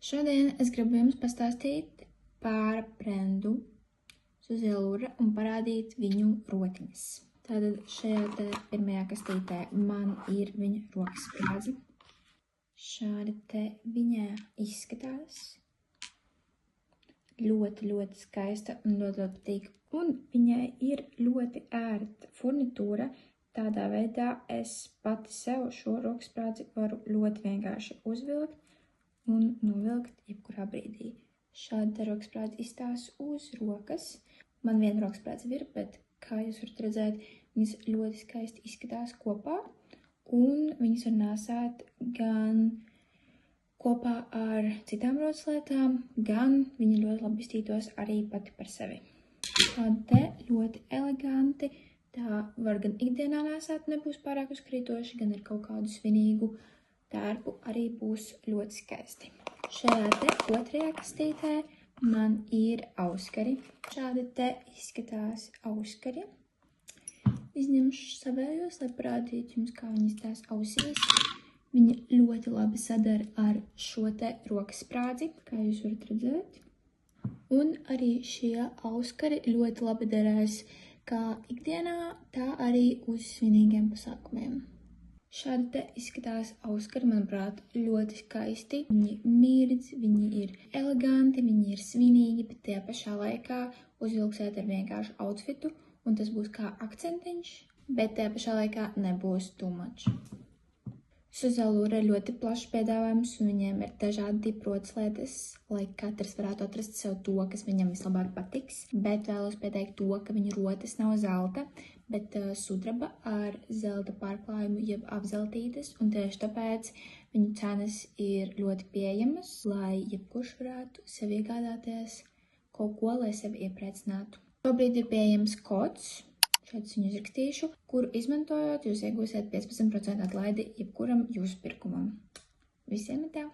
Šodien es gribu jums pastāstīt par brendu Zuzia un parādīt viņu rotiņas. Tātad šajā te pirmajā kastītē man ir viņa rokas sprādze. Šādi te viņa izskatās. Ļoti skaista un ļoti patīk. Un viņai ir ļoti ērta furnitūra. Tādā veidā es pati sev šo rokas sprādzi varu ļoti vienkārši uzvilkt un novilkt jebkurā brīdī. Šāda rokas sprādze izstās uz rokas. Man viena rokas sprādze ir, bet, kā jūs varat redzēt, viņas ļoti skaisti izskatās kopā. Un viņas var nēsāt gan kopā ar citām rotas lietām, gan viņa ļoti labi iztītos arī pati par sevi. Tāda ļoti eleganti. Tā var gan ikdienā nēsāt, nebūs pārāk uzkrītoši, gan ar kaut kādu svinīgu tērpu arī būs ļoti skaisti. Šajā te otrajā kastītē man ir auskari. Šādi te izskatās auskari. Izņemšu savējos, lai parādītu jums, kā viņi izstās ausīs. Viņa ļoti labi sadara ar šo te rokas sprādzi, kā jūs varat redzēt. Un arī šie auskari ļoti labi derēs kā ikdienā, tā arī uz svinīgiem pasākumiem. Šādi te izskatās auskari, manuprāt, ļoti skaisti. Viņi mirdz, viņi ir eleganti, viņi ir svinīgi, bet tajā pašā laikā uzvilksiet ar vienkāršu outfitu, un tas būs kā akcentiņš, bet tajā pašā laikā nebūs too much. Zuzia ir ļoti plašs piedāvājums, un viņiem ir dažādi rotas lietas, lai katrs varētu atrast sev to, kas viņam vislabāk patiks. Bet vēlos pateikt to, ka viņu rotas nav zelta, bet sudraba ar zelta pārklājumu jeb apzeltītas, un tieši tāpēc viņu cenas ir ļoti pieejamas, lai jebkurš varētu sev iegādāties kaut ko, lai sevi iepriecinātu. Šobrīd ir pieejams kods. Šeit es viņu uzrakstīšu, kuru izmantojot, jūs iegūsiet 15% atlaidi jebkuram jūsu pirkumam. Visiem tā!